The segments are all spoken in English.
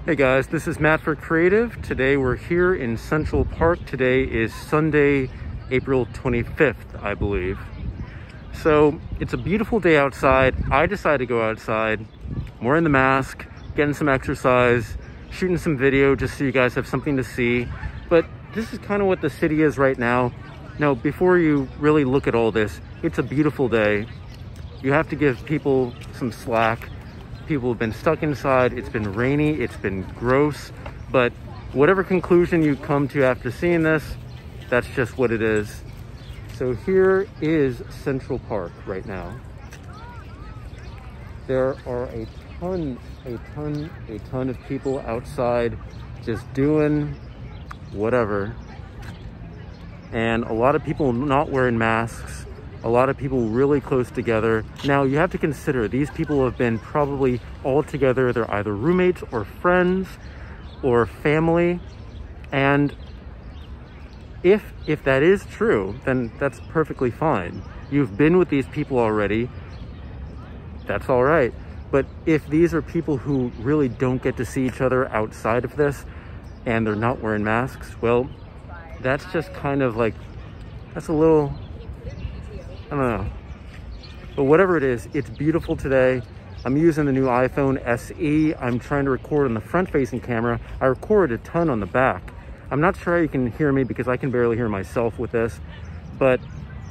Hey guys, this is Matt for Creative. Today we're here in Central Park. Today is Sunday, April 25th, I believe. So it's a beautiful day outside. I decided to go outside. I'm wearing the mask, getting some exercise, shooting some video just so you guys have something to see. But this is kind of what the city is right now. Now, before you really look at all this, it's a beautiful day. You have to give people some slack. People have been stuck inside. It's been rainy, it's been gross, but whatever conclusion you come to after seeing this, that's just what it is. So here is Central Park right now. There are a ton of people outside just doing whatever. And a lot of people not wearing masks. A lot of people really close together. Now you have to consider these people have been probably all together. They're either roommates or friends or family. And if that is true, then that's perfectly fine. You've been with these people already. That's all right. But if these are people who really don't get to see each other outside of this and they're not wearing masks, well, that's just kind of like, that's a little, I don't know. But whatever it is, it's beautiful today. I'm using the new iPhone SE. I'm trying to record on the front-facing camera. I recorded a ton on the back. I'm not sure how you can hear me because I can barely hear myself with this, but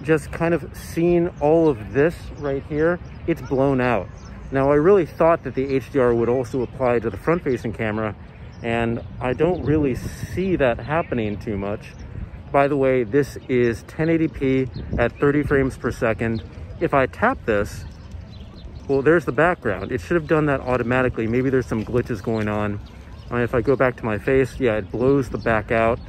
just kind of seeing all of this right here, it's blown out. Now, I really thought that the HDR would also apply to the front-facing camera, and I don't really see that happening too much. By the way, this is 1080p at 30 frames per second. If I tap this, well, there's the background. It should have done that automatically. Maybe there's some glitches going on. If I go back to my face, yeah, it blows the back out.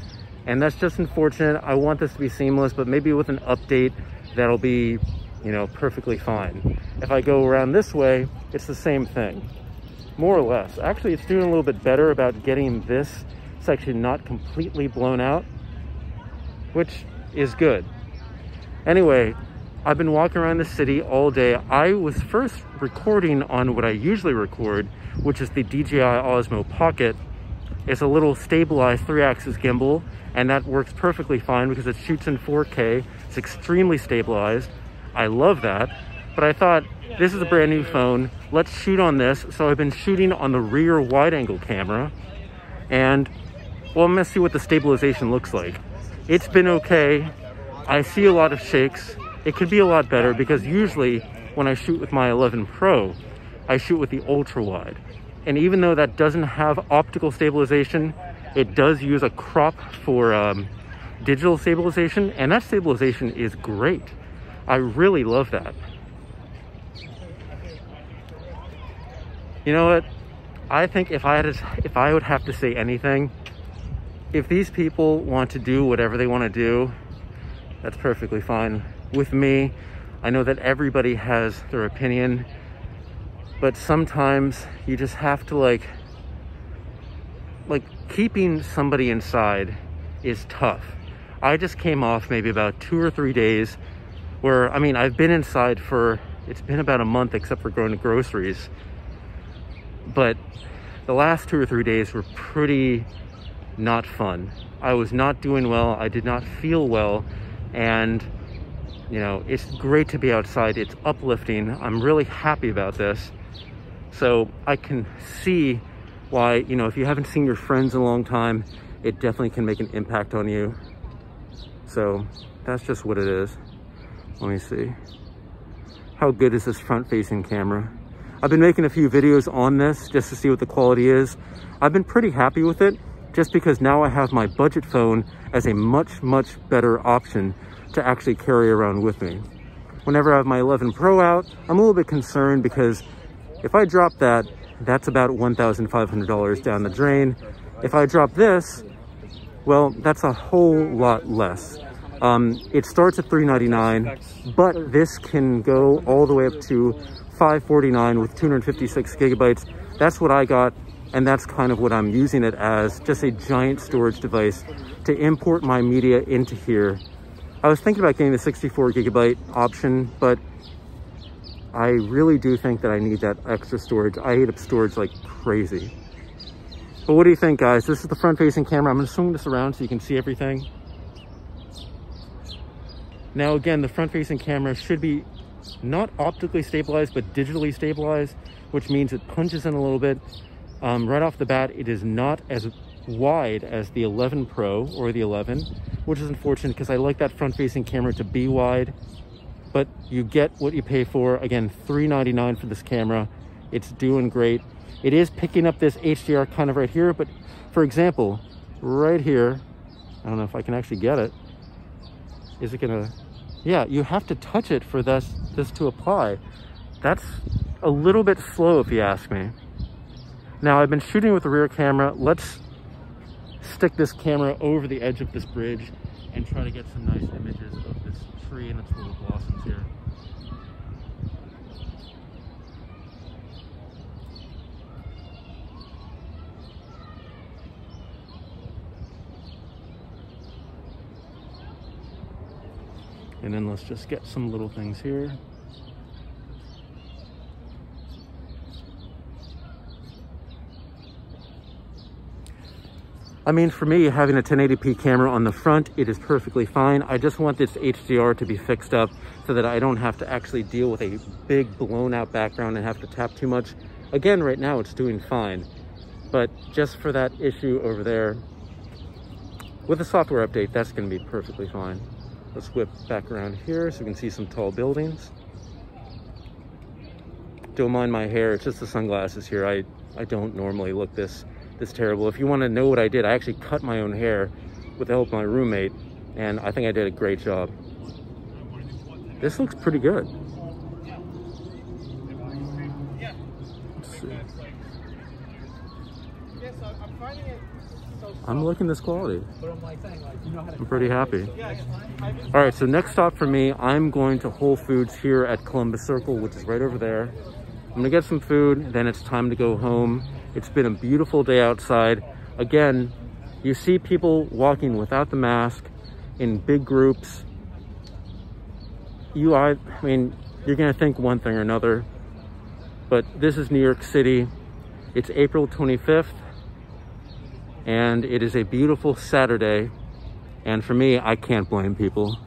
And that's just unfortunate. I want this to be seamless, but maybe with an update, that'll be, you know, perfectly fine. If I go around this way, it's the same thing, more or less. Actually, it's doing a little bit better about getting this section not completely blown out, which is good. Anyway, I've been walking around the city all day. I was first recording on what I usually record, which is the DJI Osmo Pocket. It's a little stabilized 3-axis gimbal, and that works perfectly fine because it shoots in 4K. It's extremely stabilized. I love that. But I thought, this is a brand new phone. Let's shoot on this. So I've been shooting on the rear wide-angle camera. And, well, I'm gonna see what the stabilization looks like. It's been okay. I see a lot of shakes. It could be a lot better because usually when I shoot with my 11 Pro, I shoot with the ultra wide. And even though that doesn't have optical stabilization, it does use a crop for digital stabilization, and that stabilization is great. I really love that. You know what? I think if I would have to say anything, if these people want to do whatever they want to do, that's perfectly fine with me. I know that everybody has their opinion, but sometimes you just have to like keeping somebody inside is tough. I just came off maybe about 2 or 3 days where, I mean, I've been inside for, it's been about a month except for going to groceries. But the last 2 or 3 days were pretty not fun. I was not doing well. I did not feel well. And, you know, it's great to be outside. It's uplifting. I'm really happy about this. So I can see why, you know, if you haven't seen your friends in a long time, it definitely can make an impact on you. So that's just what it is. Let me see. How good is this front-facing camera? I've been making a few videos on this just to see what the quality is. I've been pretty happy with it, just because now I have my budget phone as a much better option to actually carry around with me. Whenever I have my 11 Pro out, I'm a little bit concerned because if I drop that, that's about $1,500 down the drain. If I drop this, well, that's a whole lot less. It starts at $399, but this can go all the way up to $549 with 256 gigabytes. That's what I got. And that's kind of what I'm using it as, just a giant storage device to import my media into here. I was thinking about getting the 64 gigabyte option, but I really do think that I need that extra storage. I ate up storage like crazy. But what do you think, guys? This is the front-facing camera. I'm going to swing this around so you can see everything. Now, again, the front-facing camera should be not optically stabilized, but digitally stabilized, which means it punches in a little bit. Right off the bat, it is not as wide as the 11 Pro or the 11, which is unfortunate because I like that front-facing camera to be wide. But you get what you pay for. Again, $399 for this camera. It's doing great. It is picking up this HDR kind of right here, but for example, right here, I don't know if I can actually get it. Is it gonna, yeah, you have to touch it for this to apply. That's a little bit slow if you ask me. Now I've been shooting with the rear camera. Let's stick this camera over the edge of this bridge and try to get some nice images of this tree and its little blossoms here. And then let's just get some little things here. I mean, for me, having a 1080p camera on the front, it is perfectly fine. I just want this HDR to be fixed up so that I don't have to actually deal with a big blown out background and have to tap too much. Again, right now it's doing fine, but just for that issue over there, with a software update, that's gonna be perfectly fine. Let's whip back around here so we can see some tall buildings. Don't mind my hair, it's just the sunglasses here. I don't normally look this terrible. If you want to know what I did, I actually cut my own hair with the help of my roommate, and I think I did a great job. This looks pretty good. Let's see. I'm liking this quality. I'm pretty happy. All right, so next stop for me, I'm going to Whole Foods here at Columbus Circle, which is right over there. I'm gonna get some food, then it's time to go home. It's been a beautiful day outside. Again, you see people walking without the mask in big groups. I mean, you're gonna think one thing or another, but this is New York City. It's April 25th, and it is a beautiful Saturday. And for me, I can't blame people.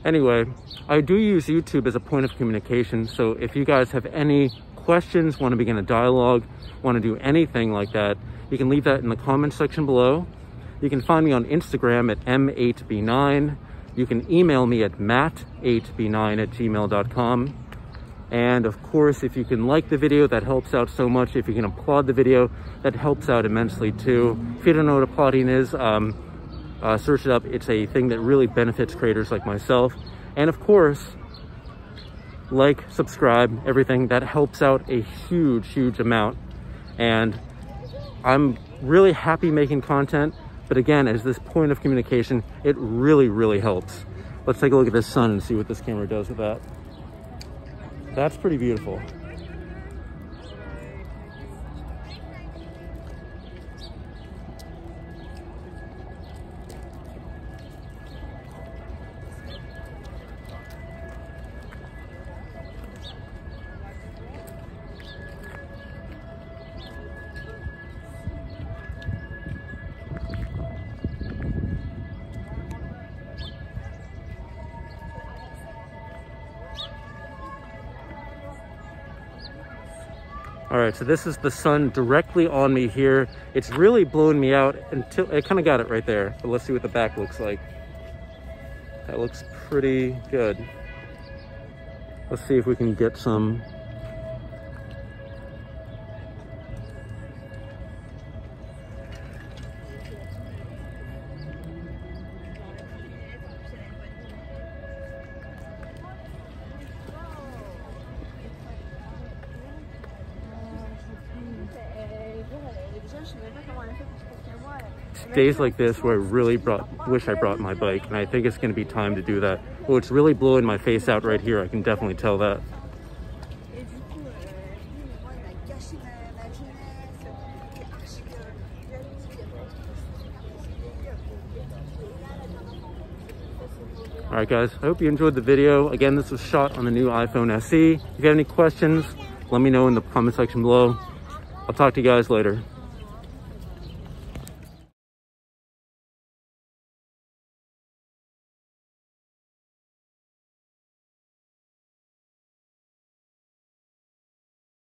Anyway, I do use YouTube as a point of communication, so if you guys have any questions, want to begin a dialogue, want to do anything like that, you can leave that in the comment section below. You can find me on Instagram at m8b9. You can email me at matt8b9@gmail.com. And of course, if you can like the video, that helps out so much. If you can applaud the video, that helps out immensely too. If you don't know what applauding is, search it up. It's a thing that really benefits creators like myself. And of course, like, subscribe, everything that helps out a huge amount. And I'm really happy making content, but again, as this point of communication, it really helps. Let's take a look at this sun and see what this camera does with that. That's pretty beautiful. All right, so this is the sun directly on me here. It's really blowing me out until I kind of got it right there. But let's see what the back looks like. That looks pretty good. Let's see if we can get some. Days like this where I really wish I brought my bike, and I think it's going to be time to do that. Well, it's really blowing my face out right here. I can definitely tell that. All right, guys, I hope you enjoyed the video. Again, this was shot on the new iPhone SE. If you have any questions, let me know in the comment section below. I'll talk to you guys later.